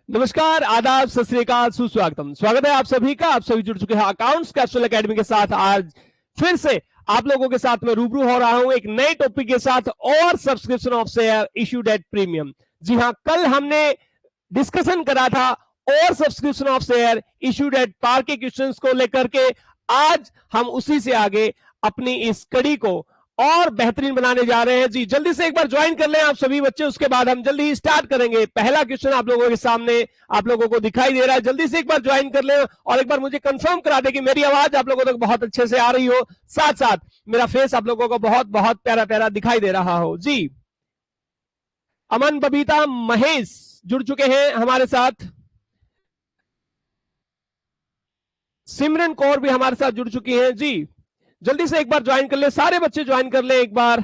नमस्कार, आदाब, सत श्री अकाल, सुस्वागतम। स्वागत है आप सभी का। आप सभी जुड़ चुके हैं अकाउंट्स कैप्सूल एकेडमी के साथ। आज फिर से आप लोगों के साथ मैं रूबरू हो रहा हूं एक नए टॉपिक के साथ और subscription of share issued at premium. जी हां, कल हमने डिस्कशन करा था और subscription of share issued at par के क्वेश्चंस को लेकर के। आज हम उसी से आगे अपनी इस कड़ी को और बेहतरीन बनाने जा रहे हैं। जी जल्दी से एक बार ज्वाइन कर लें आप सभी बच्चे, उसके बाद हम जल्दी ही स्टार्ट करेंगे। पहला क्वेश्चन आप लोगों के सामने आप लोगों को दिखाई दे रहा है। जल्दी से एक बार ज्वाइन कर लें और एक बार मुझे कंफर्म करा दे कि मेरी आवाज आप लोगों तक बहुत अच्छे से आ रही हो, साथ साथ मेरा फेस आप लोगों को बहुत बहुत प्यारा प्यारा दिखाई दे रहा हो। जी अमन, बबीता, महेश जुड़ चुके हैं हमारे साथ। सिमरन कौर भी हमारे साथ जुड़ चुकी हैं। जी जल्दी से एक बार ज्वाइन कर ले, सारे बच्चे ज्वाइन कर ले। एक बार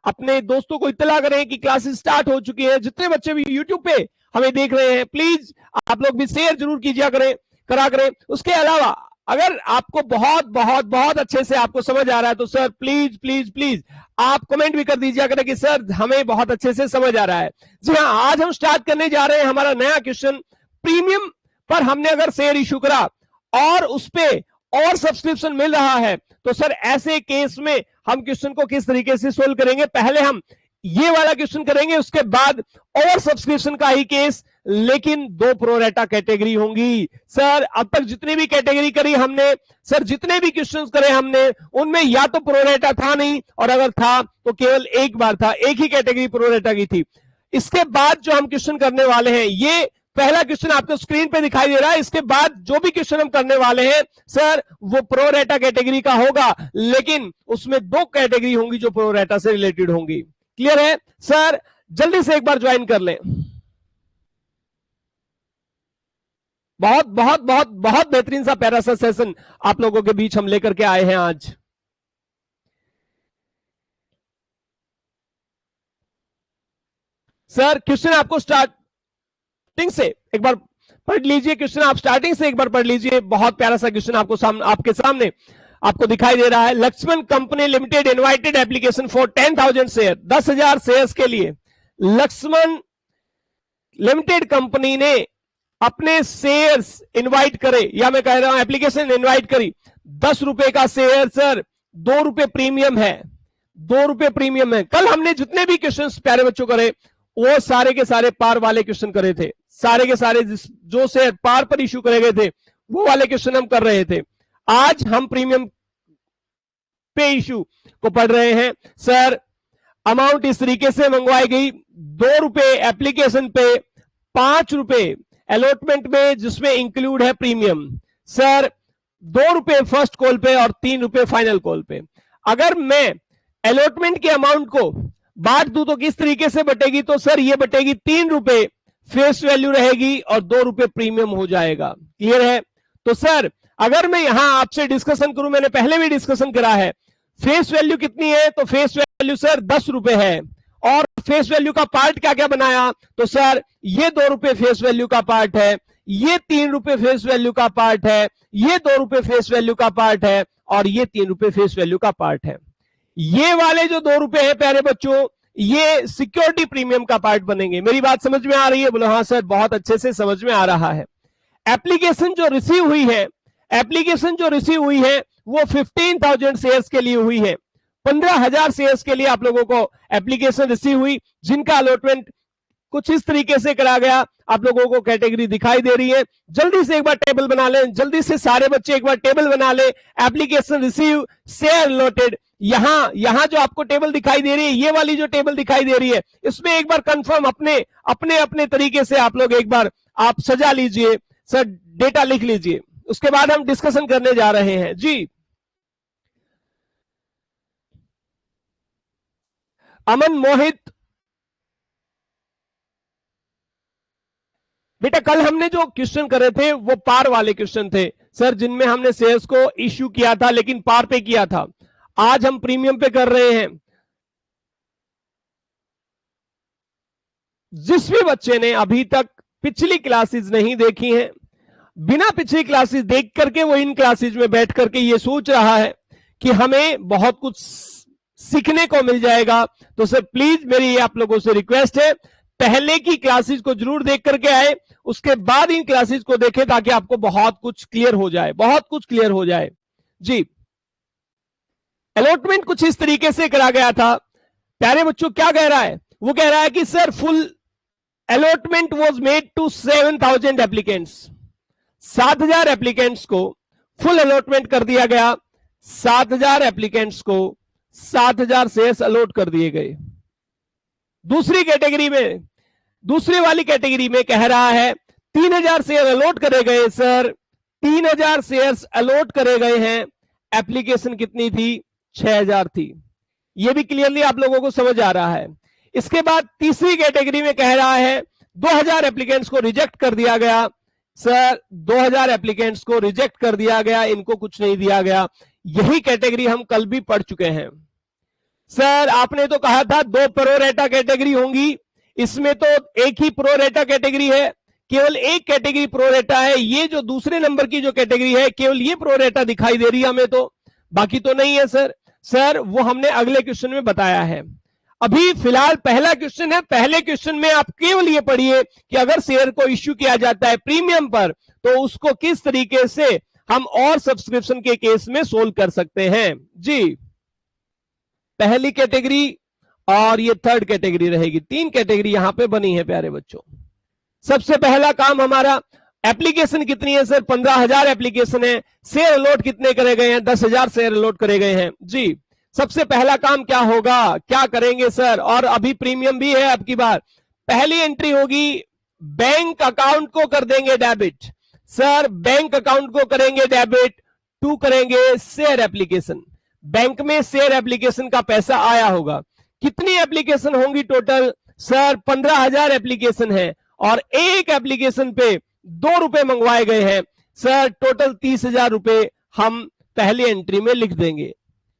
अपने दोस्तों को इत्तला करें कि क्लासेस स्टार्ट हो चुकी है। जितने बच्चे भी यूट्यूब पे हमें देख रहे हैं, प्लीज आप लोग भी शेयर जरूर कीजिए करा करें। उसके अलावा अगर आपको बहुत बहुत बहुत अच्छे से आपको समझ आ रहा है तो सर प्लीज प्लीज प्लीज आप कमेंट भी कर दीजिए करें कि सर हमें बहुत अच्छे से समझ आ रहा है। जी हाँ, आज हम स्टार्ट करने जा रहे हैं हमारा नया क्वेश्चन। प्रीमियम पर हमने अगर शेयर इशू करा और उस पे और सब्सक्रिप्शन मिल रहा है तो सर ऐसे केस में हम क्वेश्चन को किस तरीके से सोल्व करेंगे। पहले हम ये वाला क्वेश्चन करेंगे, उसके बाद और सब्सक्रिप्शन का ही केस, लेकिन दो प्रोरेटा कैटेगरी होंगी। सर अब तक जितनी भी कैटेगरी करी हमने, सर जितने भी क्वेश्चंस करे हमने, उनमें या तो प्रोरेटा था नहीं, और अगर था तो केवल एक बार था, एक ही कैटेगरी प्रोरेटा की थी। इसके बाद जो हम क्वेश्चन करने वाले हैं, ये पहला क्वेश्चन आपको स्क्रीन पे दिखाई दे रहा है। इसके बाद जो भी क्वेश्चन हम करने वाले हैं सर वो प्रोरेटा कैटेगरी का होगा, लेकिन उसमें दो कैटेगरी होंगी जो प्रोरेटा से रिलेटेड होंगी। क्लियर है सर? जल्दी से एक बार ज्वाइन कर लें। बहुत बहुत बहुत बहुत बेहतरीन सा प्यारा सा सेशन आप लोगों के बीच हम लेकर के आए हैं आज। सर क्वेश्चन आपको स्टार्टिंग से एक बार पढ़ लीजिए। क्वेश्चन आप स्टार्टिंग से एक बार पढ़ लीजिए। बहुत प्यारा सा क्वेश्चन आपके सामने आपको दिखाई दे रहा है। Lakshman company limited invited application for 10,000 share, 10,000 shares के लिए लक्ष्मण लिमिटेड कंपनी ने अपने शेयर्स इनवाइट करे, या मैं कह रहा हूं एप्लीकेशन इनवाइट करी। 10 रुपए का शेयर सर 2 रुपए प्रीमियम है, 2 रुपए प्रीमियम है। कल हमने जितने भी क्वेश्चन प्यारे बच्चों करे वो सारे के सारे पार वाले क्वेश्चन करे थे। सारे के सारे जो शेयर पार पर इश्यू करे गए थे वो वाले क्वेश्चन हम कर रहे थे। आज हम प्रीमियम पे इश्यू को पढ़ रहे हैं। सर अमाउंट इस तरीके से मंगवाई गई, 2 रुपए एप्लीकेशन पे, 5 रुपए अलॉटमेंट में जिसमें इंक्लूड है प्रीमियम। सर 2 रुपए फर्स्ट कॉल पे और 3 रुपए फाइनल कॉल पे। अगर मैं अलॉटमेंट के अमाउंट को बांट दूं तो किस तरीके से बटेगी? तो सर ये बटेगी 3 रुपए फेस वैल्यू रहेगी और 2 रुपए प्रीमियम हो जाएगा। क्लियर है? तो सर अगर मैं यहां आपसे डिस्कशन करूं, मैंने पहले भी डिस्कशन करा है, फेस वैल्यू कितनी है? तो फेस वैल्यू सर 10 रुपए है। और फेस वैल्यू का पार्ट क्या क्या बनाया? तो सर ये 2 रुपए फेस वैल्यू का पार्ट है, ये 3 रुपए फेस वैल्यू का पार्ट है, ये 2 रुपए फेस वैल्यू का पार्ट है, और ये 3 रुपए फेस वैल्यू का पार्ट है। ये वाले जो 2 रुपए हैं प्यारे बच्चों, ये सिक्योरिटी प्रीमियम का पार्ट बनेंगे। मेरी बात समझ में आ रही है? बोलो हाँ सर, बहुत अच्छे से समझ में आ रहा है। एप्लीकेशन जो रिसीव हुई है, एप्लीकेशन जो रिसीव हुई है वो 15,000 शेयर्स के लिए हुई है। 15,000 शेयर्स के लिए आप लोगों को एप्लीकेशन रिसीव हुई, जिनका अलॉटमेंट कुछ इस तरीके से करा गया। आप लोगों को कैटेगरी दिखाई दे रही है। जल्दी से एक बार टेबल बना लें, जल्दी से सारे बच्चे एक बार टेबल बना ले। Application receive, share allotted. यहां जो आपको टेबल दिखाई दे रही है, ये वाली जो टेबल दिखाई दे रही है, इसमें एक बार कंफर्म अपने अपने अपने तरीके से आप लोग एक बार आप सजा लीजिए। सर डेटा लिख लीजिए, उसके बाद हम डिस्कशन करने जा रहे हैं। जी अमन, मोहित, बेटा कल हमने जो क्वेश्चन करे थे वो पार वाले क्वेश्चन थे सर, जिनमें हमने शेयर्स को इश्यू किया था लेकिन पार पे किया था। आज हम प्रीमियम पे कर रहे हैं। जिस भी बच्चे ने अभी तक पिछली क्लासेस नहीं देखी हैं, बिना पिछली क्लासेस देख करके वो इन क्लासेस में बैठ करके ये सोच रहा है कि हमें बहुत कुछ सीखने को मिल जाएगा, तो सर प्लीज मेरी आप लोगों से रिक्वेस्ट है, पहले की क्लासेस को जरूर देख करके आए, उसके बाद इन क्लासेस को देखें ताकि आपको बहुत कुछ क्लियर हो जाए, बहुत कुछ क्लियर हो जाए। जी, अलॉटमेंट कुछ इस तरीके से करा गया था। प्यारे बच्चों, क्या कह रहा है? वो कह रहा है कि sir full allotment was made to 7,000 applicants. 7,000 applicants को फुल अलॉटमेंट कर दिया गया। 7,000 एप्लीकेंट्स को 7,000 शेयर्स अलॉट कर दिए गए। दूसरी कैटेगरी में, दूसरी वाली कैटेगरी में कह रहा है 3,000 शेयर अलॉट करे गए। सर 3,000 शेयर्स अलॉट करे गए हैं, एप्लीकेशन कितनी थी? 6,000 थी। यह भी क्लियरली आप लोगों को समझ आ रहा है। इसके बाद तीसरी कैटेगरी में कह रहा है 2,000 एप्लीकेंट्स को रिजेक्ट कर दिया गया। सर 2,000 एप्लीकेंट्स को रिजेक्ट कर दिया गया, इनको कुछ नहीं दिया गया। यही कैटेगरी हम कल भी पढ़ चुके हैं। सर आपने तो कहा था 2 प्रोरेटा कैटेगरी होंगी, इसमें तो एक ही प्रोरेटा कैटेगरी है, केवल एक कैटेगरी प्रोरेटा है। ये जो दूसरे नंबर की जो कैटेगरी है केवल ये प्रोरेटा दिखाई दे रही है हमें, तो बाकी तो नहीं है। सर वो हमने अगले क्वेश्चन में बताया है। अभी फिलहाल पहला क्वेश्चन है। पहले क्वेश्चन में आप केवल ये पढ़िए कि अगर शेयर को इश्यू किया जाता है प्रीमियम पर तो उसको किस तरीके से हम और सब्सक्रिप्शन के केस में सोल्व कर सकते हैं। जी, पहली कैटेगरी और ये थर्ड कैटेगरी रहेगी। 3 कैटेगरी यहां पे बनी है प्यारे बच्चों। सबसे पहला काम हमारा, एप्लीकेशन कितनी है? सर 15,000 एप्लीकेशन है। शेयर अलॉट कितने करे गए हैं? 10,000 शेयर अलॉट करे गए हैं। जी, सबसे पहला काम क्या होगा, क्या करेंगे सर? और अभी प्रीमियम भी है अब की बार। पहली एंट्री होगी, बैंक अकाउंट को कर देंगे डेबिट। सर बैंक अकाउंट को करेंगे डेबिट, टू करेंगे शेयर एप्लीकेशन। बैंक में शेयर एप्लीकेशन का पैसा आया होगा। कितनी एप्लीकेशन होंगी टोटल? सर 15,000 एप्लीकेशन है और एक एप्लीकेशन पे 2 रुपए मंगवाए गए हैं। सर टोटल 30,000 रुपए हम पहली एंट्री में लिख देंगे।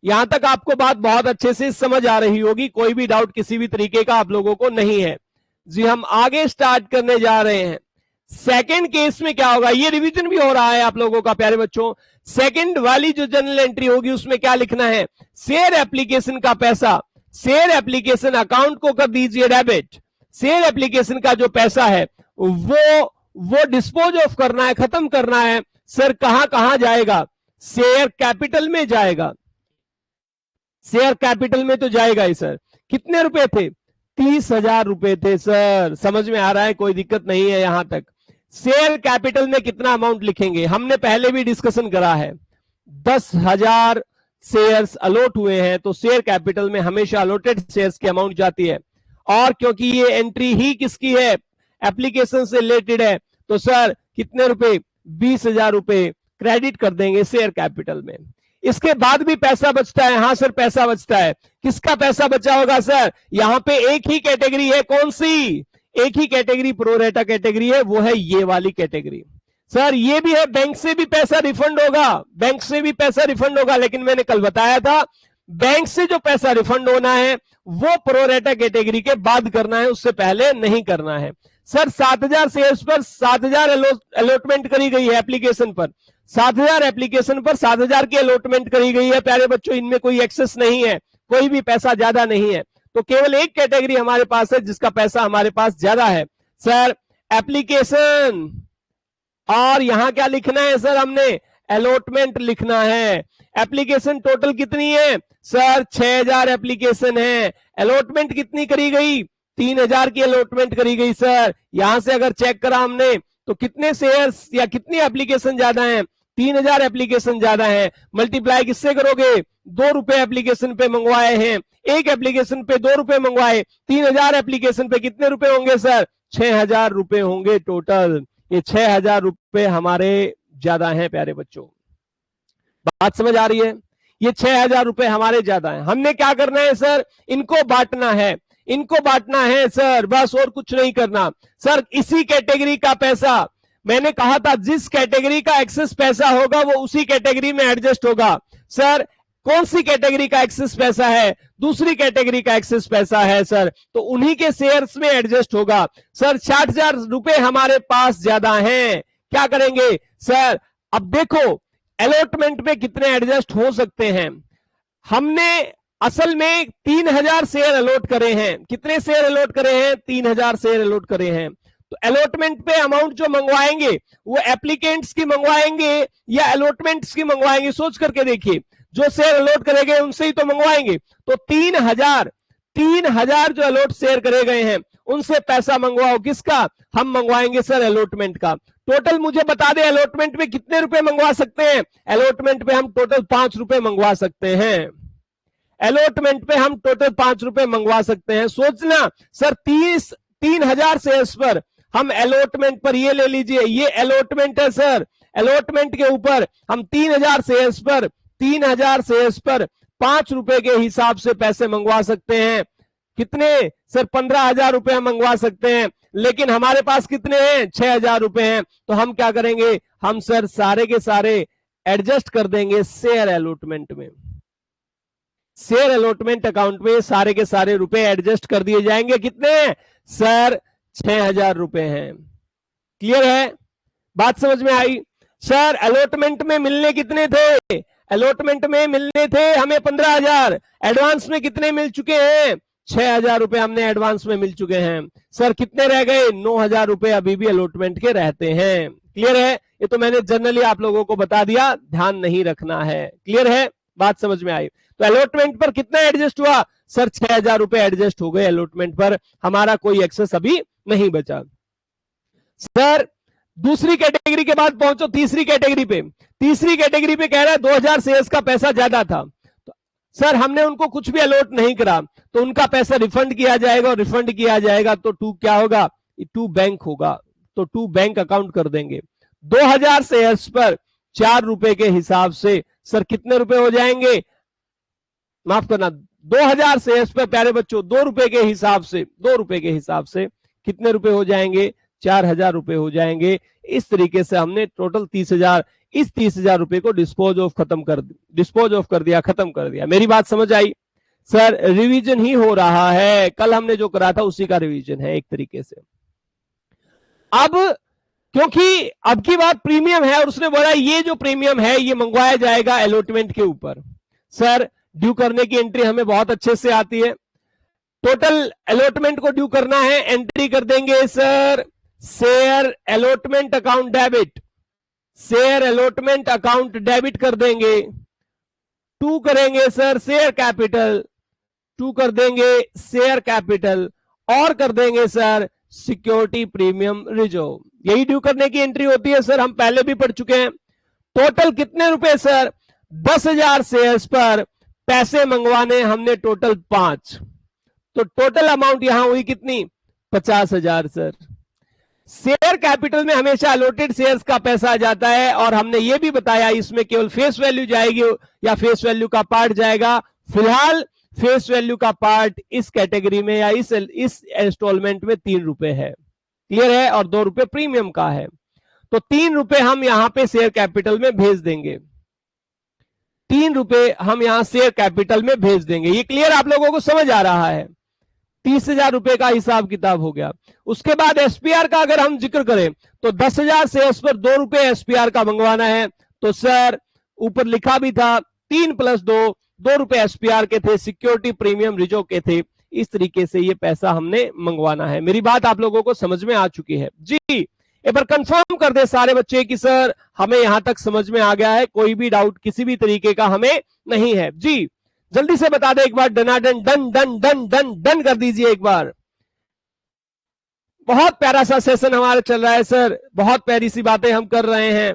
यहां तक आपको बात बहुत अच्छे से समझ आ रही होगी, कोई भी डाउट किसी भी तरीके का आप लोगों को नहीं है। जी, हम आगे स्टार्ट करने जा रहे हैं। सेकंड केस में क्या होगा, ये रिवीजन भी हो रहा है आप लोगों का प्यारे बच्चों। सेकंड वाली जो जनरल एंट्री होगी उसमें क्या लिखना है? शेयर एप्लीकेशन का पैसा शेयर एप्लीकेशन अकाउंट को कर दीजिए डेबिट। शेयर एप्लीकेशन का जो पैसा है वो डिस्पोज ऑफ करना है, खत्म करना है। सर कहां कहां जाएगा? शेयर कैपिटल में जाएगा। शेयर कैपिटल में तो जाएगा ही सर। कितने रुपए थे? 30,000 रुपए थे। सर समझ में आ रहा है, कोई दिक्कत नहीं है यहां तक। शेयर कैपिटल में कितना अमाउंट लिखेंगे? हमने पहले भी डिस्कशन करा है। 10,000 शेयर्स अलॉट हुए हैं तो शेयर कैपिटल में हमेशा अलॉटेड शेयर्स की अमाउंट जाती है। और क्योंकि ये एंट्री ही किसकी है? एप्लीकेशन से रिलेटेड है, तो सर कितने रुपए? 20,000 रुपए क्रेडिट कर देंगे शेयर कैपिटल में। इसके बाद भी पैसा बचता है। हाँ सर पैसा बचता है। किसका पैसा बचा होगा सर? यहां पे एक ही कैटेगरी है। कौन सी? एक ही कैटेगरी प्रोरेटा कैटेगरी है, वो है ये वाली कैटेगरी। सर ये भी है, बैंक से भी पैसा रिफंड होगा, बैंक से भी पैसा रिफंड होगा। लेकिन मैंने कल बताया था बैंक से जो पैसा रिफंड होना है वो प्रोरेटा कैटेगरी के बाद करना है, उससे पहले नहीं करना है। सर 7,000 शेयर्स पर 7,000 अलॉटमेंट करी गई है एप्लीकेशन पर। 7,000 एप्लीकेशन पर 7,000 की अलॉटमेंट करी गई है प्यारे बच्चों। इनमें कोई एक्सेस नहीं है, कोई भी पैसा ज्यादा नहीं है। तो केवल एक कैटेगरी हमारे पास है जिसका पैसा हमारे पास ज्यादा है, सर एप्लीकेशन। और यहां क्या लिखना है सर? हमने अलॉटमेंट लिखना है। एप्लीकेशन टोटल कितनी है सर? 6,000 एप्लीकेशन है। अलॉटमेंट कितनी करी गई? 3,000 की अलॉटमेंट करी गई। सर यहां से अगर चेक करा हमने तो कितने शेयर्स या कितनी एप्लीकेशन ज्यादा है? 3,000 एप्लीकेशन ज्यादा है। मल्टीप्लाई किससे करोगे? 2 रुपए एप्लीकेशन पे मंगवाए हैं, एक एप्लीकेशन पे 2 रुपए मंगवाए, 3,000 एप्लीकेशन पे कितने रुपए होंगे सर? 6,000 रुपए होंगे टोटल। ये 6,000 रुपए हमारे ज्यादा हैं प्यारे बच्चों। बात समझ आ रही है? ये 6,000 रुपए हमारे ज्यादा हैं। हमने क्या करना है सर? इनको बांटना है, इनको बांटना है सर, बस और कुछ नहीं करना। सर इसी कैटेगरी का पैसा, मैंने कहा था जिस कैटेगरी का एक्सेस पैसा होगा वो उसी कैटेगरी में एडजस्ट होगा। सर कौन सी कैटेगरी का एक्सेस पैसा है? दूसरी कैटेगरी का एक्सेस पैसा है सर, तो उन्हीं के शेयर्स में एडजस्ट होगा। सर 60,000 रुपए हमारे पास ज्यादा हैं, क्या करेंगे सर? अब देखो अलॉटमेंट में कितने एडजस्ट हो सकते हैं। हमने असल में 3000 शेयर अलॉट करे हैं। कितने शेयर अलॉट करे हैं? 3000 शेयर अलॉट करे हैं। तो अलॉटमेंट पे अमाउंट जो मंगवाएंगे वो एप्लीकेंट्स की मंगवाएंगे या अलॉटमेंट्स की मंगवाएंगे? सोच करके देखिए, जो शेयर अलॉट करे गए उनसे ही तो मंगवाएंगे। तो 3000 जो अलॉट शेयर करे गए हैं उनसे पैसा मंगवाओ। किसका? हम मंगवाएंगे सर अलॉटमेंट का। टोटल मुझे बता दे अलॉटमेंट में कितने रुपए मंगवा सकते हैं? अलॉटमेंट पे हम टोटल 5 रुपए मंगवा सकते हैं। अलॉटमेंट पे हम टोटल 5 रुपए मंगवा सकते हैं। सोचना सर 3000 शेयर्स पर हम अलॉटमेंट पर, ये ले लीजिए, ये अलॉटमेंट है सर। अलॉटमेंट के ऊपर हम 3000 शेयर्स पर 5 रुपए के हिसाब से पैसे मंगवा सकते हैं। कितने सर? 15,000 रुपए मंगवा सकते हैं। लेकिन हमारे पास कितने हैं? 6,000 रुपए हैं। तो हम क्या करेंगे? हम सर सारे के सारे एडजस्ट कर देंगे शेयर अलॉटमेंट में। शेयर अलॉटमेंट अकाउंट में सारे के सारे रुपए एडजस्ट कर दिए जाएंगे। कितने हैं सर? 6,000 रुपए हैं। क्लियर है? बात समझ में आई? सर अलॉटमेंट में मिलने कितने थे? अलॉटमेंट में मिलने थे हमें 15,000। एडवांस में कितने मिल चुके हैं? 6,000 रुपए हमने एडवांस में मिल चुके हैं। सर कितने रह गए? 9,000 रुपए अभी भी अलॉटमेंट के रहते हैं। क्लियर है? ये तो मैंने जनरली आप लोगों को बता दिया, ध्यान नहीं रखना है। क्लियर है? बात समझ में आई? तो अलॉटमेंट पर कितना एडजस्ट हुआ? सर 6,000 रुपए एडजस्ट हो गए अलॉटमेंट पर। हमारा कोई एक्सेस अभी नहीं बचा। सर दूसरी कैटेगरी के बाद पहुंचो तीसरी कैटेगरी पे। तीसरी कैटेगरी पे कह रहा है 2000 शेयर्स का पैसा ज्यादा था। तो सर हमने उनको कुछ भी अलॉट नहीं करा, तो उनका पैसा रिफंड किया जाएगा, और रिफंड किया जाएगा तो टू क्या होगा? टू बैंक होगा। तो टू बैंक अकाउंट कर देंगे। 2000 शेयर्स पर 4 रुपए के हिसाब से सर कितने रुपए हो जाएंगे? माफ करना, 2000 शेयर्स पर प्यारे बच्चों 2 रुपए के हिसाब से कितने रुपए हो जाएंगे? 4,000 रुपए हो जाएंगे। इस तरीके से हमने टोटल 30,000, इस 30,000 रुपए को डिस्पोज ऑफ कर दिया, खत्म कर दिया। मेरी बात समझ आई? सर रिवीजन ही हो रहा है, कल हमने जो करा था उसी का रिवीजन है एक तरीके से। अब क्योंकि अब की बात प्रीमियम है और उसने बोला ये जो प्रीमियम है ये मंगवाया जाएगा अलॉटमेंट के ऊपर। सर ड्यू करने की एंट्री हमें बहुत अच्छे से आती है। टोटल अलॉटमेंट को ड्यू करना है, एंट्री कर देंगे sir share allotment account debit. Share allotment account debit कर देंगे। टू करेंगे सर शेयर कैपिटल, टू कर देंगे शेयर कैपिटल, और कर देंगे सर सिक्योरिटी प्रीमियम रिजर्व। यही ड्यू करने की एंट्री होती है सर, हम पहले भी पढ़ चुके हैं। टोटल कितने रुपए सर? 10,000 शेयर्स पर पैसे मंगवाने हमने टोटल 5। तो टोटल अमाउंट यहां हुई कितनी? 50,000 सर। शेयर कैपिटल में हमेशा अलॉटेड शेयर्स का पैसा आ जाता है, और हमने ये भी बताया इसमें केवल फेस वैल्यू जाएगी या फेस वैल्यू का पार्ट जाएगा। फिलहाल फेस वैल्यू का पार्ट इस कैटेगरी में या इस इंस्टॉलमेंट में 3 रुपए है। क्लियर है? और 2 रुपए प्रीमियम का है। तो 3 रुपए हम यहां पे शेयर कैपिटल में भेज देंगे। 3 रुपए हम यहां शेयर कैपिटल में भेज देंगे। ये क्लियर आप लोगों को समझ आ रहा है? 30,000 रुपए का हिसाब किताब हो गया। उसके बाद एसपीआर का अगर हम जिक्र करें तो 10,000 शेयर्स पर 2 रुपए एसपीआर का मंगवाना है। तो सर ऊपर लिखा भी था 3 + 2 रुपए एसपीआर के थे, सिक्योरिटी प्रीमियम रिजर्व के थे। इस तरीके से ये पैसा हमने मंगवाना है। मेरी बात आप लोगों को समझ में आ चुकी है? जी एक बार कंफर्म कर दे सारे बच्चे कि सर हमें यहां तक समझ में आ गया है, कोई भी डाउट किसी भी तरीके का हमें नहीं है। जी जल्दी से बता दे एक बार, डनाडन done done done done done कर दीजिए एक बार। बहुत प्यारा सा सेशन हमारा चल रहा है सर, बहुत प्यारी सी बातें हम कर रहे हैं।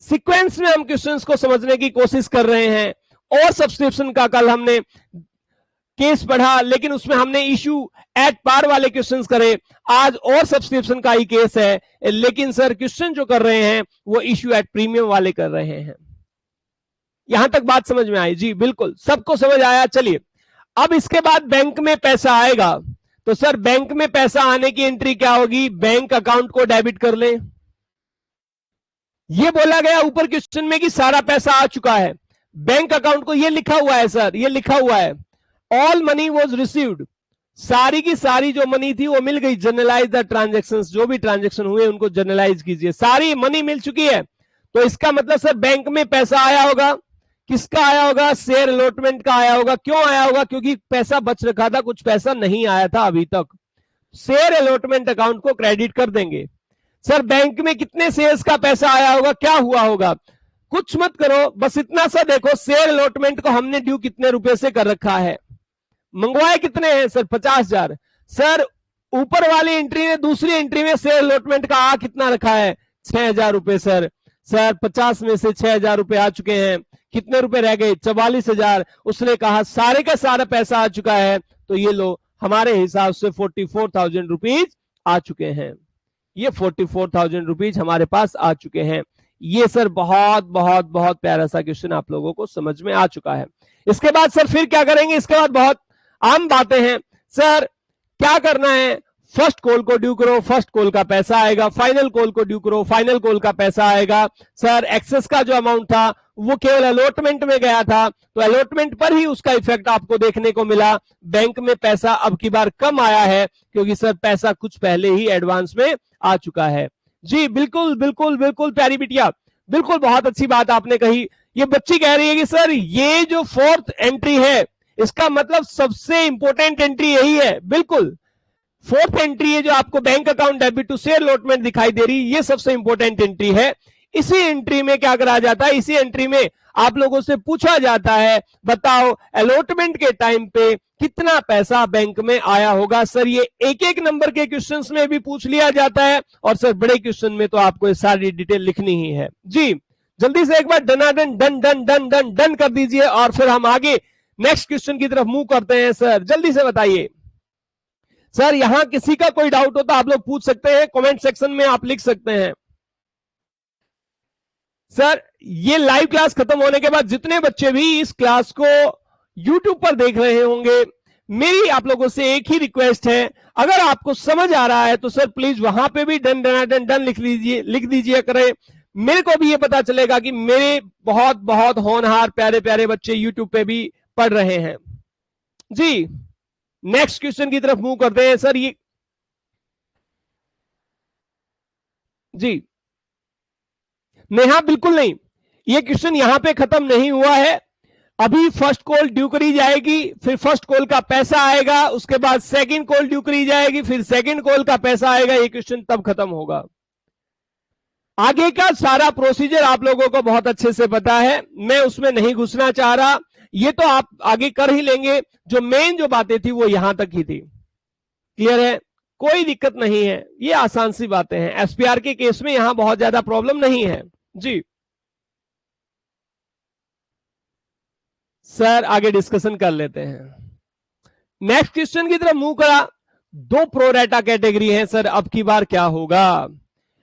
सीक्वेंस में हम क्वेश्चंस को समझने की कोशिश कर रहे हैं। और सब्सक्रिप्शन का कल हमने केस पढ़ा, लेकिन उसमें हमने इशू एट पार वाले क्वेश्चंस करे। आज और सब्सक्रिप्शन का ही केस है, लेकिन सर क्वेश्चन जो कर रहे हैं वो इशू एट प्रीमियम वाले कर रहे हैं। यहां तक बात समझ में आई? जी बिल्कुल, सबको समझ आया। चलिए अब इसके बाद बैंक में पैसा आएगा, तो सर बैंक में पैसा आने की एंट्री क्या होगी? बैंक अकाउंट को डेबिट कर लें। यह बोला गया ऊपर क्वेश्चन में कि सारा पैसा आ चुका है। बैंक अकाउंट को यह लिखा हुआ है सर, यह लिखा हुआ है ऑल मनी वॉज रिसीव्ड। सारी की सारी जो मनी थी वो मिल गई। जनरलाइज द ट्रांजेक्शन, जो भी ट्रांजेक्शन हुए उनको जनरलाइज कीजिए। सारी मनी मिल चुकी है, तो इसका मतलब सर बैंक में पैसा आया होगा, किसका आया होगा? शेयर अलॉटमेंट का आया होगा। क्यों आया होगा? क्योंकि पैसा बच रखा था, कुछ पैसा नहीं आया था अभी तक। शेयर अलॉटमेंट अकाउंट को क्रेडिट कर देंगे। सर बैंक में कितने शेयर्स का पैसा आया होगा, क्या हुआ होगा? कुछ मत करो, बस इतना सा देखो, शेयर अलॉटमेंट को हमने ड्यू कितने रुपए से कर रखा है, मंगवाए कितने हैं सर? 50,000। सर ऊपर वाली एंट्री में, दूसरी एंट्री में शेयर अलॉटमेंट का आ कितना रखा है? 6,000 रुपए। सर 50 में से 6,000 रुपए आ चुके हैं, कितने रुपए रह गए? 44,000। उसने कहा सारे का सारा पैसा आ चुका है, तो ये लो हमारे हिसाब से 44,000 रुपीज आ चुके हैं। ये 44,000 रुपीज हमारे पास आ चुके हैं। ये सर बहुत बहुत बहुत प्यारा सा क्वेश्चन आप लोगों को समझ में आ चुका है। इसके बाद सर फिर क्या करेंगे? इसके बाद बहुत आम बातें हैं। सर क्या करना है? फर्स्ट कॉल को ड्यू करो, फर्स्ट कॉल का पैसा आएगा। फाइनल कॉल को ड्यू करो, फाइनल कॉल का पैसा आएगा। सर एक्सेस का जो अमाउंट था वो केवल अलॉटमेंट में गया था, तो अलॉटमेंट पर ही उसका इफेक्ट आपको देखने को मिला। बैंक में पैसा अब की बार कम आया है, क्योंकि सर पैसा कुछ पहले ही एडवांस में आ चुका है। जी बिल्कुल बिल्कुल बिल्कुल प्यारी बिटिया, बिल्कुल बहुत अच्छी बात आपने कही। ये बच्ची कह रही है कि सर ये जो फोर्थ एंट्री है, इसका मतलब सबसे इंपॉर्टेंट एंट्री यही है। बिल्कुल, फोर्थ एंट्री है जो आपको bank account debit to share allotment दिखाई दे रही है, ये सबसे इंपॉर्टेंट एंट्री है। इसी एंट्री में क्या करा जाता है? इसी एंट्री में आप लोगों से पूछा जाता है, बताओ अलॉटमेंट के टाइम पे कितना पैसा बैंक में आया होगा। सर ये एक एक नंबर के क्वेश्चंस में भी पूछ लिया जाता है, और सर बड़े क्वेश्चन में तो आपको ये सारी डिटेल लिखनी ही है। जी जल्दी से एक बार डनाडन done done done done done कर दीजिए, और फिर हम आगे नेक्स्ट क्वेश्चन की तरफ मूव करते हैं। सर जल्दी से बताइए। सर यहां किसी का कोई डाउट हो तो आप लोग पूछ सकते हैं, कमेंट सेक्शन में आप लिख सकते हैं। सर ये लाइव क्लास खत्म होने के बाद जितने बच्चे भी इस क्लास को YouTube पर देख रहे होंगे, मेरी आप लोगों से एक ही रिक्वेस्ट है, अगर आपको समझ आ रहा है तो सर प्लीज वहां पे भी डन डन डन डन लिख दीजिए करें। मेरे को भी ये पता चलेगा कि मेरे बहुत बहुत होनहार प्यारे प्यारे बच्चे YouTube पे भी पढ़ रहे हैं। जी नेक्स्ट क्वेश्चन की तरफ मूव करते हैं। सर ये जी नेहा बिल्कुल नहीं, ये क्वेश्चन यहां पे खत्म नहीं हुआ है। अभी फर्स्ट कॉल ड्यू करी जाएगी, फिर फर्स्ट कॉल का पैसा आएगा, उसके बाद सेकंड कॉल ड्यू करी जाएगी, फिर सेकंड कॉल का पैसा आएगा। ये क्वेश्चन तब खत्म होगा। आगे का सारा प्रोसीजर आप लोगों को बहुत अच्छे से पता है, मैं उसमें नहीं घुसना चाह रहा। ये तो आप आगे कर ही लेंगे, जो मेन जो बातें थी वो यहां तक ही थी। क्लियर है? कोई दिक्कत नहीं है, ये आसान सी बातें हैं। एसपीआर के केस में यहां बहुत ज्यादा प्रॉब्लम नहीं है। जी सर आगे डिस्कशन कर लेते हैं। नेक्स्ट क्वेश्चन की तरफ मूव करा। दो प्रोरेटा कैटेगरी है सर, अब की बार क्या होगा?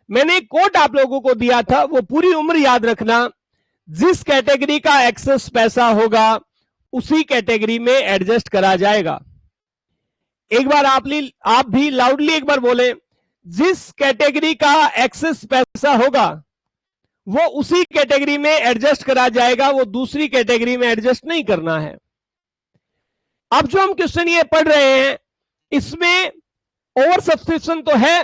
मैंने एक कोट आप लोगों को दिया था, वो पूरी उम्र याद रखना। जिस कैटेगरी का एक्सेस पैसा होगा उसी कैटेगरी में एडजस्ट करा जाएगा। एक बार आप भी लाउडली एक बार बोले, जिस कैटेगरी का एक्सेस पैसा होगा वो उसी कैटेगरी में एडजस्ट करा जाएगा, वो दूसरी कैटेगरी में एडजस्ट नहीं करना है। अब जो हम क्वेश्चन ये पढ़ रहे हैं, इसमें ओवर सब्सक्रिप्शन तो है,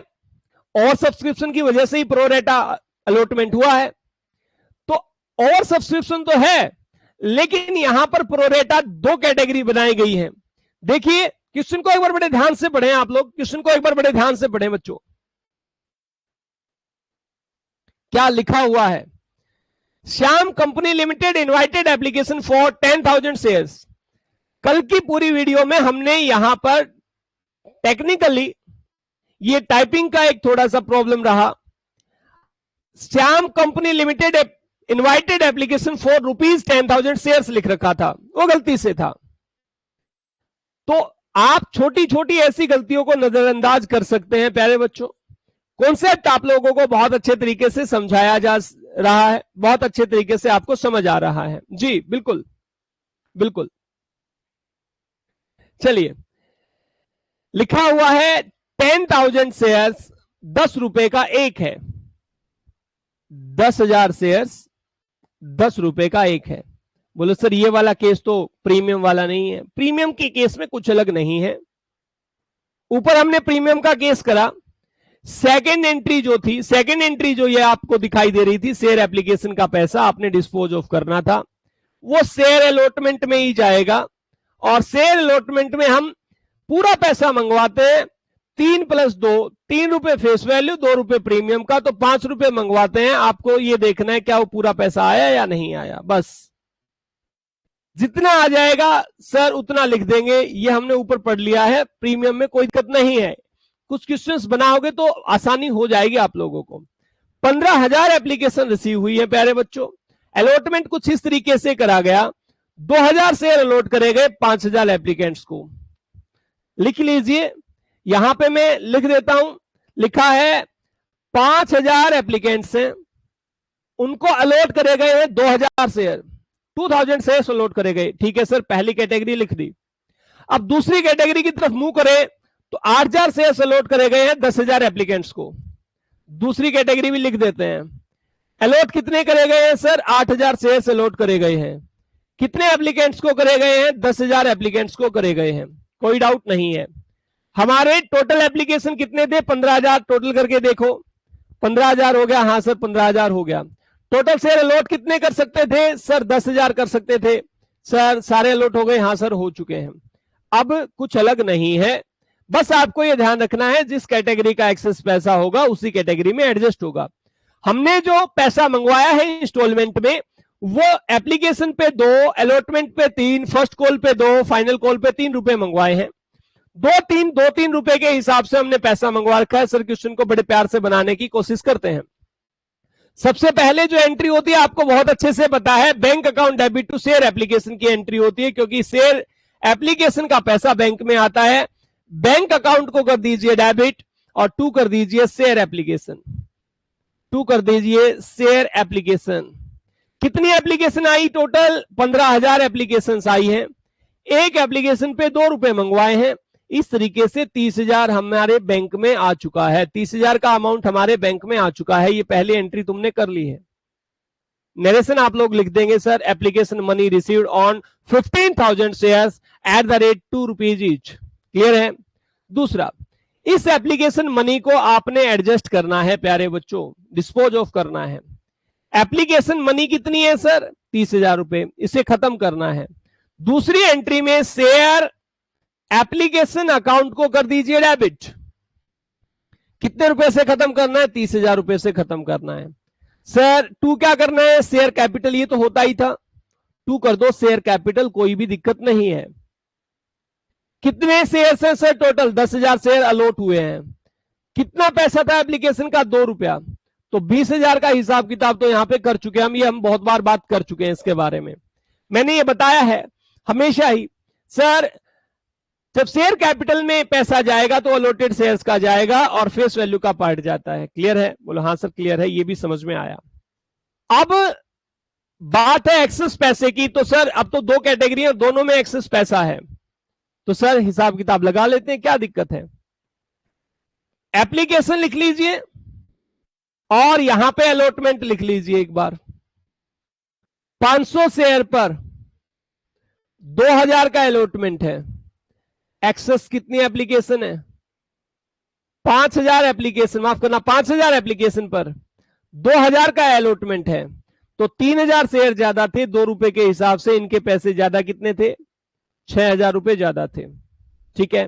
ओवर सब्सक्रिप्शन की वजह से ही प्रोरेटा अलॉटमेंट हुआ है, तो ओवर सब्सक्रिप्शन तो है, लेकिन यहां पर प्रोरेटा दो कैटेगरी बनाई गई है। देखिए क्वेश्चन को एक बार बड़े ध्यान से पढ़ें, आप लोग क्वेश्चन को एक बार बड़े ध्यान से पढ़ें बच्चों। क्या लिखा हुआ है? Shyam company limited invited application for 10,000 shares. कल की पूरी वीडियो में हमने यहां पर टेक्निकली ये टाइपिंग का एक थोड़ा सा प्रॉब्लम रहा। Shyam company limited invited application for ₹10,000 shares लिख रखा था, वो गलती से था। तो आप छोटी छोटी ऐसी गलतियों को नजरअंदाज कर सकते हैं प्यारे बच्चों। कॉन्सेप्ट आप लोगों को बहुत अच्छे तरीके से समझाया जा रहा है, बहुत अच्छे तरीके से आपको समझ आ रहा है। जी बिल्कुल बिल्कुल। चलिए, लिखा हुआ है 10,000 शेयर्स 10 रुपए का एक है, 10,000 शेयर्स 10 रुपए का एक है। बोलो सर ये वाला केस तो प्रीमियम वाला नहीं है। प्रीमियम के केस में कुछ अलग नहीं है। ऊपर हमने प्रीमियम का केस करा, सेकेंड एंट्री जो थी, सेकेंड एंट्री जो ये आपको दिखाई दे रही थी, शेयर एप्लीकेशन का पैसा आपने डिस्पोज ऑफ करना था, वो शेयर अलॉटमेंट में ही जाएगा, और शेयर अलॉटमेंट में हम पूरा पैसा मंगवाते हैं 3 + 2, 3 रुपए फेस वैल्यू, 2 रुपए प्रीमियम का, तो 5 रुपए मंगवाते हैं। आपको ये देखना है क्या वो पूरा पैसा आया या नहीं आया, बस जितना आ जाएगा सर उतना लिख देंगे। ये हमने ऊपर पढ़ लिया है, प्रीमियम में कोई दिक्कत नहीं है। कुछ क्वेश्चंस बनाओगे तो आसानी हो जाएगी आप लोगों को। 15,000 एप्लीकेशन रिसीव हुई है प्यारे बच्चों। अलॉटमेंट कुछ इस तरीके से करा गया, 2,000 शेयर अलॉट करे गए 5,000 एप्लीकेंट्स को। लिख लीजिए, यहां पे मैं लिख देता हूं, लिखा है 5,000 एप्लीकेंट्स हैं, उनको अलॉट करे गए हैं 2,000 शेयर, 2,000 शेयर अलॉट करे गए। ठीक है सर, पहली कैटेगरी लिख दी। अब दूसरी कैटेगरी की तरफ मूव करें तो 8,000 शेयर अलॉट करे गए हैं 10,000 एप्लीकेंट्स को। दूसरी कैटेगरी भी लिख देते हैं। अलॉट कितने करे गए हैं सर? 8,000 शेयर अलॉट करे गए हैं। कितने एप्लीकेंट्स को करे गए हैं? 10,000 एप्लीकेंट्स को करे गए हैं। कोई डाउट नहीं है। हमारे टोटल एप्लीकेशन कितने थे? 15,000। टोटल करके देखो, 15,000 हो गया। हाँ सर 15,000 हो गया। टोटल शेयर अलॉट कितने कर सकते थे सर? 10,000 कर सकते थे। सर सारे अलॉट हो गए? हाँ सर हो चुके हैं। अब कुछ अलग नहीं है, बस आपको यह ध्यान रखना है जिस कैटेगरी का एक्सेस पैसा होगा उसी कैटेगरी में एडजस्ट होगा। हमने जो पैसा मंगवाया है इंस्टॉलमेंट में, वो एप्लीकेशन पे 2, अलॉटमेंट पे 3, फर्स्ट कॉल पे 2, फाइनल कॉल पे 3 रुपए मंगवाए हैं। 2-3 रुपए के हिसाब से हमने पैसा मंगवा रखा है। सर क्वेश्चन को बड़े प्यार से बनाने की कोशिश करते हैं। सबसे पहले जो एंट्री होती है आपको बहुत अच्छे से पता है, bank account debit to share application की एंट्री होती है, क्योंकि शेयर एप्लीकेशन का पैसा बैंक में आता है। बैंक अकाउंट को कर दीजिए डेबिट और 2 कर दीजिए शेयर एप्लीकेशन। 2 कर दीजिए शेयर एप्लीकेशन। कितनी एप्लीकेशन आई? टोटल 15,000 एप्लीकेशन आई हैं। एक एप्लीकेशन पे 2 रुपए मंगवाए हैं। इस तरीके से 30,000 हमारे बैंक में आ चुका है। 30,000 का अमाउंट हमारे बैंक में आ चुका है। ये पहली एंट्री तुमने कर ली है। नरेशन आप लोग लिख देंगे sir, application money received on 15,000 shares at the rate 2 rupees each. Clear है? दूसरा, इस एप्लीकेशन मनी को आपने एडजस्ट करना है प्यारे बच्चों, डिस्पोज ऑफ करना है। एप्लीकेशन मनी कितनी है सर? 30,000 रुपए। इसे खत्म करना है। दूसरी एंट्री में शेयर एप्लीकेशन अकाउंट को कर दीजिए डेबिट। कितने रुपए से खत्म करना है? 30,000 रुपए से खत्म करना है। सर 2 क्या करना है? Share capital. ये तो होता ही था, 2 कर दो शेयर कैपिटल, कोई भी दिक्कत नहीं है। कितने शेयर हैं सर? टोटल 10,000 शेयर अलॉट हुए हैं। कितना पैसा था एप्लीकेशन का? 2 रुपया। तो 20,000 का हिसाब किताब तो यहां पे कर चुके हैं हम। ये हम बहुत बार बात कर चुके हैं इसके बारे में। मैंने ये बताया है हमेशा ही, सर जब शेयर कैपिटल में पैसा जाएगा तो अलॉटेड शेयर्स का जाएगा और फेस वैल्यू का पार्ट जाता है। क्लियर है? बोलो हाँ सर क्लियर है, ये भी समझ में आया। अब बात है एक्सेस पैसे की। तो सर अब तो 2 कैटेगरी है, दोनों में एक्सेस पैसा है, तो सर हिसाब किताब लगा लेते हैं, क्या दिक्कत है। एप्लीकेशन लिख लीजिए और यहां पे अलॉटमेंट लिख लीजिए एक बार। 500 शेयर पर 2,000 का अलॉटमेंट है। एक्सेस कितनी एप्लीकेशन है? 5,000 एप्लीकेशन, माफ करना 5,000 एप्लीकेशन पर 2,000 का अलॉटमेंट है। तो 3,000 शेयर ज्यादा थे 2 रुपए के हिसाब से। इनके पैसे ज्यादा कितने थे? 6,000 रुपए ज्यादा थे। ठीक है,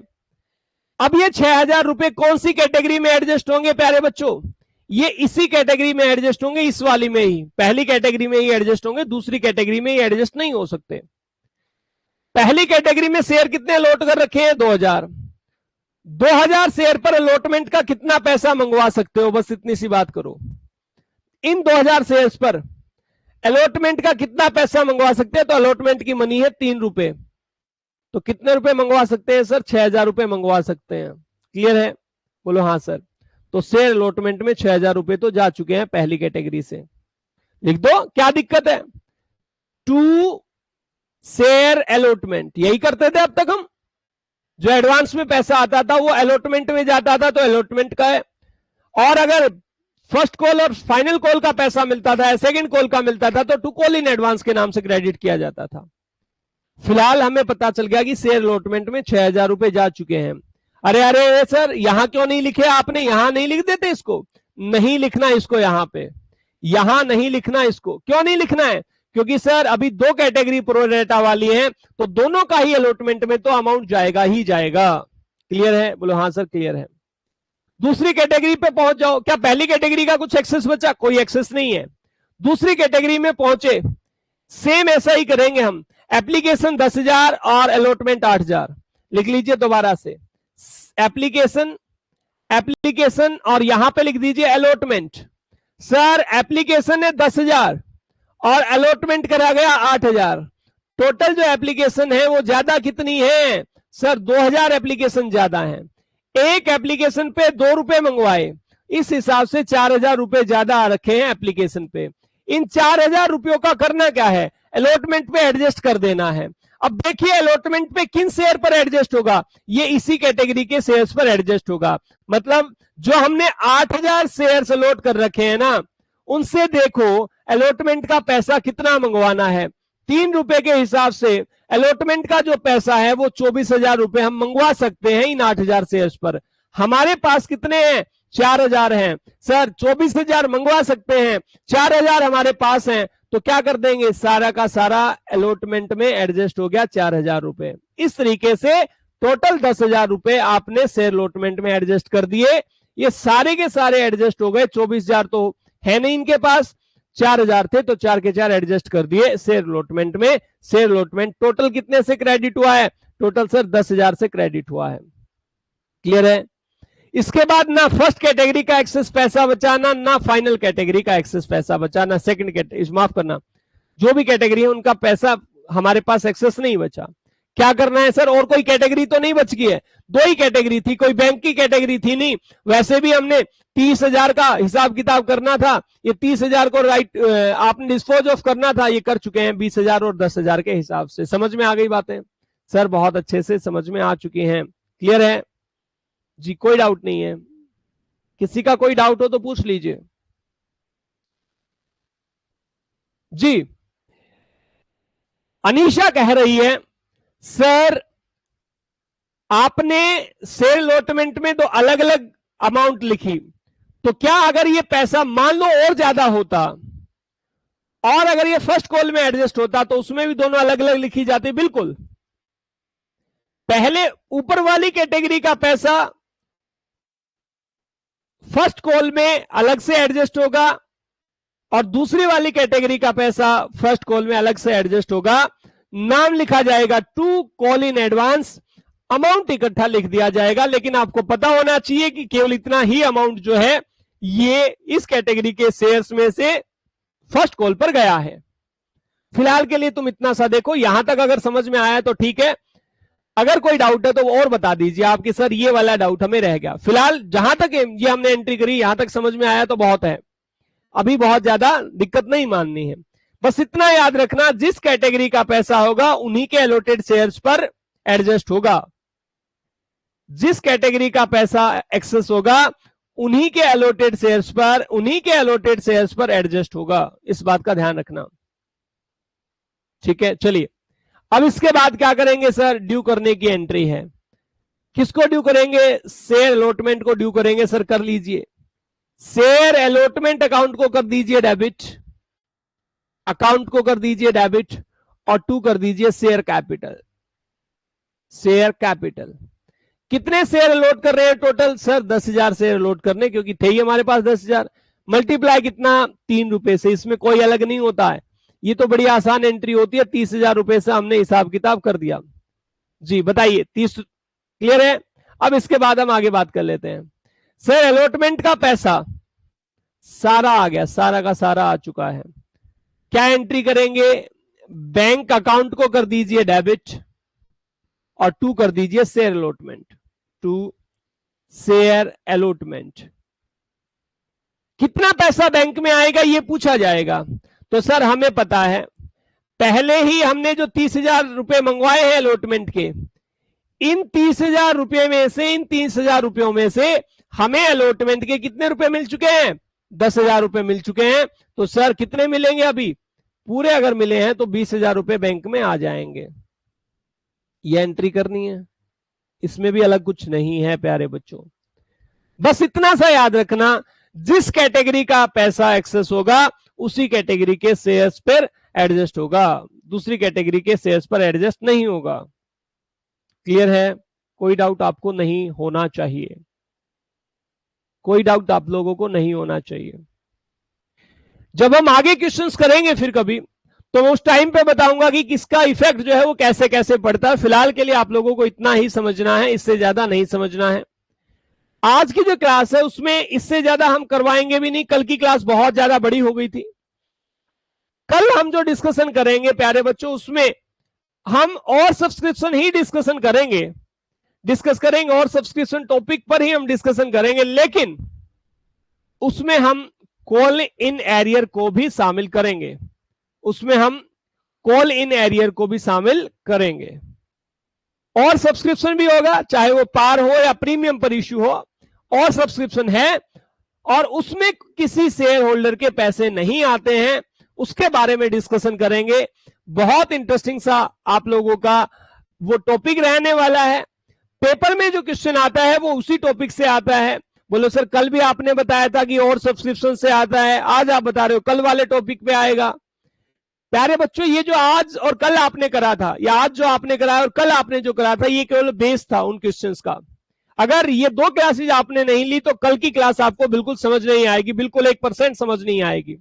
अब ये 6,000 रुपए कौन सी कैटेगरी में एडजस्ट होंगे प्यारे बच्चों? ये इसी कैटेगरी में एडजस्ट होंगे, इस वाली में ही, पहली कैटेगरी में ही एडजस्ट होंगे, दूसरी कैटेगरी में ही एडजस्ट नहीं हो सकते। पहली कैटेगरी में शेयर कितने अलॉट कर रखे हैं? 2,000। 2,000 शेयर पर अलॉटमेंट का कितना पैसा मंगवा सकते हो? बस इतनी सी बात करो। इन 2,000 शेयर्स पर अलॉटमेंट का कितना पैसा मंगवा सकते हैं? तो अलॉटमेंट की मनी है 3 रुपए, तो कितने रुपए मंगवा सकते हैं सर? 6,000 रुपए मंगवा सकते हैं। क्लियर है? बोलो हाँ सर। तो शेयर अलॉटमेंट में 6,000 रुपए तो जा चुके हैं पहली कैटेगरी से। लिख दो, क्या दिक्कत है? 2 शेयर अलॉटमेंट, यही करते थे अब तक हम। जो एडवांस में पैसा आता था वो अलॉटमेंट में जाता था, तो अलॉटमेंट का है। और अगर फर्स्ट कॉल और फाइनल कॉल का पैसा मिलता था, सेकंड कॉल का मिलता था, तो 2 कॉल इन एडवांस के नाम से क्रेडिट किया जाता था। फिलहाल हमें पता चल गया कि शेयर अलॉटमेंट में 6,000 रुपए जा चुके हैं। अरे अरे सर यहां क्यों नहीं लिखे आपने? यहां नहीं लिख देते इसको? नहीं लिखना इसको, यहां पे यहां नहीं लिखना इसको। क्यों नहीं लिखना है? क्योंकि सर अभी दो कैटेगरी प्रोरेटा वाली है, तो दोनों का ही अलॉटमेंट में तो अमाउंट जाएगा ही जाएगा। क्लियर है? बोलो हाँ सर क्लियर है। दूसरी कैटेगरी पे पहुंच जाओ। क्या पहली कैटेगरी का कुछ एक्सेस बचा? कोई एक्सेस नहीं है। दूसरी कैटेगरी में पहुंचे, सेम ऐसा ही करेंगे हम। एप्लीकेशन 10,000 और अलॉटमेंट 8,000। लिख लीजिए दोबारा से, एप्लीकेशन और यहां पे लिख दीजिए अलॉटमेंट। सर एप्लीकेशन है 10,000 और अलॉटमेंट करा गया 8,000। टोटल जो एप्लीकेशन है वो ज्यादा कितनी है? सर 2,000 एप्लीकेशन ज्यादा है। एक एप्लीकेशन पे 2 रुपए मंगवाए, इस हिसाब से 4,000 रुपए ज्यादा रखे हैं एप्लीकेशन पे। इन 4,000 रुपयों का करना क्या है? अलॉटमेंट पे एडजस्ट कर देना है। अब देखिए अलॉटमेंट पे किन शेयर पर एडजस्ट होगा? ये इसी कैटेगरी के शेयर्स पर एडजस्ट होगा। मतलब जो हमने 8,000 शेयर्स अलॉट कर रखे हैं ना, उनसे देखो अलॉटमेंट का पैसा कितना मंगवाना है। 3 रुपए के हिसाब से अलॉटमेंट का जो पैसा है वो 24,000 रुपए हम मंगवा सकते हैं इन 8,000 शेयर्स पर। हमारे पास कितने हैं? 4,000 हैं। सर 24,000 मंगवा सकते हैं, 4,000 हमारे पास हैं, तो क्या कर देंगे? सारा का सारा अलॉटमेंट में एडजस्ट हो गया 4,000 रुपए। इस तरीके से टोटल 10,000 रुपए आपने शेयर अलॉटमेंट में एडजस्ट कर दिए। ये सारे के सारे एडजस्ट हो गए। 24,000 तो है नहीं इनके पास, 4,000 थे तो 4 के 4 एडजस्ट कर दिए शेयर अलॉटमेंट में। शेयर अलॉटमेंट टोटल कितने से क्रेडिट हुआ है? टोटल सर 10,000 से क्रेडिट हुआ है। क्लियर है? इसके बाद ना फर्स्ट कैटेगरी का एक्सेस पैसा बचाना, ना फाइनल कैटेगरी का एक्सेस पैसा बचाना। सेकंड कैटेगरी, माफ करना, जो भी कैटेगरी है उनका पैसा हमारे पास एक्सेस नहीं बचा। क्या करना है सर? और कोई कैटेगरी तो नहीं बच गई है? 2 ही कैटेगरी थी, कोई बैंक की कैटेगरी थी नहीं। वैसे भी हमने 30,000 का हिसाब किताब करना था, ये 30,000 को राइट आपने डिस्पोज ऑफ करना था, ये कर चुके हैं 20,000 और 10,000 के हिसाब से। समझ में आ गई बातें? सर बहुत अच्छे से समझ में आ चुकी हैं। क्लियर है जी? कोई डाउट नहीं है? किसी का कोई डाउट हो तो पूछ लीजिए जी। अनीशा कह रही है सर आपने शेयर अलॉटमेंट में तो अलग अलग अमाउंट लिखी, तो क्या अगर ये पैसा मान लो और ज्यादा होता और अगर ये फर्स्ट कॉल में एडजस्ट होता तो उसमें भी दोनों अलग अलग लिखी जाती? बिल्कुल। पहले ऊपर वाली कैटेगरी का पैसा फर्स्ट कॉल में अलग से एडजस्ट होगा और दूसरी वाली कैटेगरी का पैसा फर्स्ट कॉल में अलग से एडजस्ट होगा। नाम लिखा जाएगा to call in advance, amount इकट्ठा लिख दिया जाएगा। लेकिन आपको पता होना चाहिए कि केवल इतना ही अमाउंट जो है ये इस कैटेगरी के शेयर्स में से फर्स्ट कॉल पर गया है। फिलहाल के लिए तुम इतना सा देखो, यहां तक अगर समझ में आया तो ठीक है, अगर कोई डाउट है तो और बता दीजिए आपके सर ये वाला डाउट हमें रह गया। फिलहाल जहां तक ये हमने एंट्री करी यहां तक समझ में आया तो बहुत है, अभी बहुत ज्यादा दिक्कत नहीं माननी है। बस इतना याद रखना, जिस कैटेगरी का पैसा होगा उन्हीं के अलॉटेड शेयर्स पर एडजस्ट होगा। जिस कैटेगरी का पैसा एक्सेस होगा उन्हीं के अलॉटेड शेयर्स पर एडजस्ट होगा। इस बात का ध्यान रखना, ठीक है? चलिए अब इसके बाद क्या करेंगे सर? ड्यू करने की एंट्री है। किसको ड्यू करेंगे? शेयर अलॉटमेंट को ड्यू करेंगे। सर कर लीजिए, शेयर अलॉटमेंट अकाउंट को कर दीजिए डेबिट, अकाउंट को कर दीजिए डेबिट और टू कर दीजिए शेयर कैपिटल। शेयर कैपिटल कितने शेयर अलॉट कर रहे हैं टोटल? सर 10,000 शेयर अलॉट करने, क्योंकि थे ही हमारे पास 10,000। मल्टीप्लाई कितना? 3 रुपए से। इसमें कोई अलग नहीं होता है, ये तो बड़ी आसान एंट्री होती है। 30,000 रुपए से हमने हिसाब किताब कर दिया जी। बताइए 30 क्लियर है? अब इसके बाद हम आगे बात कर लेते हैं। सर अलॉटमेंट का पैसा सारा आ गया, सारा का सारा आ चुका है। क्या एंट्री करेंगे? बैंक अकाउंट को कर दीजिए डेबिट और टू कर दीजिए share allotment. To share allotment. कितना पैसा बैंक में आएगा ये पूछा जाएगा, तो सर हमें पता है पहले ही हमने जो 30,000 रुपए मंगवाए हैं अलॉटमेंट के, इन 30,000 रुपए में से, इन 30,000 रुपयों में से हमें अलॉटमेंट के कितने रुपए मिल चुके हैं? 10,000 रुपए मिल चुके हैं। तो सर कितने मिलेंगे अभी? पूरे अगर मिले हैं तो 20,000 रुपए बैंक में आ जाएंगे। ये एंट्री करनी है, इसमें भी अलग कुछ नहीं है प्यारे बच्चों। बस इतना सा याद रखना, जिस कैटेगरी का पैसा एक्सेस होगा उसी कैटेगरी के शेयर्स पर एडजस्ट होगा, दूसरी कैटेगरी के शेयर्स पर एडजस्ट नहीं होगा। क्लियर है? कोई डाउट आपको नहीं होना चाहिए, कोई डाउट आप लोगों को नहीं होना चाहिए। जब हम आगे क्वेश्चंस करेंगे फिर कभी, तो मैं उस टाइम पे बताऊंगा कि किसका इफेक्ट जो है वो कैसे कैसे पड़ता है। फिलहाल के लिए आप लोगों को इतना ही समझना है, इससे ज्यादा नहीं समझना है। आज की जो क्लास है उसमें इससे ज्यादा हम करवाएंगे भी नहीं, कल की क्लास बहुत ज्यादा बड़ी हो गई थी। कल हम जो डिस्कशन करेंगे प्यारे बच्चों, उसमें हम और सब्सक्रिप्शन ही डिस्कशन करेंगे, और सब्सक्रिप्शन टॉपिक पर ही हम डिस्कशन करेंगे, लेकिन उसमें हम कॉल इन एरियर को भी शामिल करेंगे, उसमें हम कॉल इन एरियर को भी शामिल करेंगे। और सब्सक्रिप्शन भी होगा, चाहे वो पार हो या प्रीमियम पर इश्यू हो, और सब्सक्रिप्शन है, और उसमें किसी शेयर होल्डर के पैसे नहीं आते हैं, उसके बारे में डिस्कशन करेंगे। बहुत इंटरेस्टिंग सा आप लोगों का वो टॉपिक रहने वाला है। पेपर में जो क्वेश्चन आता है वो उसी टॉपिक से आता है। बोलो सर कल भी आपने बताया था कि और सब्सक्रिप्शन से आता है, आज आप बता रहे हो कल वाले टॉपिक पे आएगा। प्यारे बच्चों, ये जो आज और कल आपने करा था, या आज जो आपने करा और कल आपने जो करा था, ये केवल बेस था उन क्वेश्चंस का। अगर ये 2 क्लासेज आपने नहीं ली तो कल की क्लास आपको बिल्कुल समझ नहीं आएगी, बिल्कुल 1% समझ नहीं आएगी।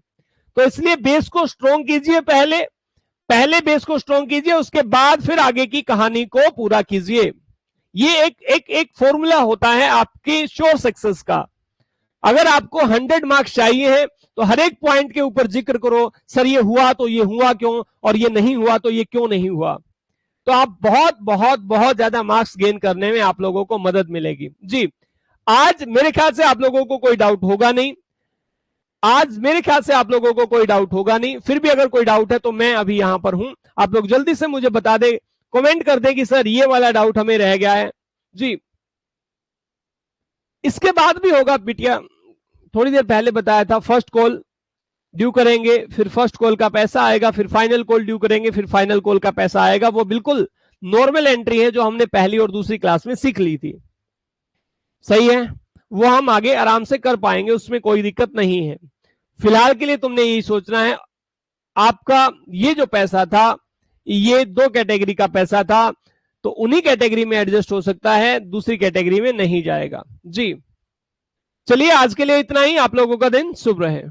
तो इसलिए बेस को स्ट्रॉन्ग कीजिए, पहले बेस को स्ट्रॉन्ग कीजिए, उसके बाद फिर आगे की कहानी को पूरा कीजिए। ये एक फॉर्मूला होता है आपके श्योर सक्सेस का। अगर आपको 100 मार्क्स चाहिए है तो हर एक पॉइंट के ऊपर जिक्र करो, सर ये हुआ तो ये हुआ क्यों, और ये नहीं हुआ तो ये क्यों नहीं हुआ। तो आप बहुत बहुत बहुत ज्यादा मार्क्स गेन करने में आप लोगों को मदद मिलेगी। जी, आज मेरे ख्याल से आप लोगों को कोई डाउट होगा नहीं, फिर भी अगर कोई डाउट है तो मैं अभी यहां पर हूं, आप लोग जल्दी से मुझे बता दे, कमेंट कर दे कि सर ये वाला डाउट हमें रह गया है। जी, इसके बाद भी होगा बिटिया, थोड़ी देर पहले बताया था, फर्स्ट कॉल ड्यू करेंगे, फिर फर्स्ट कॉल का पैसा आएगा, फिर फाइनल कॉल ड्यू करेंगे, फिर फाइनल कॉल का पैसा आएगा। वो बिल्कुल नॉर्मल एंट्री है जो हमने पहली और दूसरी क्लास में सीख ली थी। सही है, वो हम आगे आराम से कर पाएंगे, उसमें कोई दिक्कत नहीं है। फिलहाल के लिए तुमने यही सोचना है, आपका ये जो पैसा था ये 2 कैटेगरी का पैसा था, तो उन्हीं कैटेगरी में एडजस्ट हो सकता है, दूसरी कैटेगरी में नहीं जाएगा। जी, चलिए आज के लिए इतना ही। आप लोगों का दिन शुभ रहे।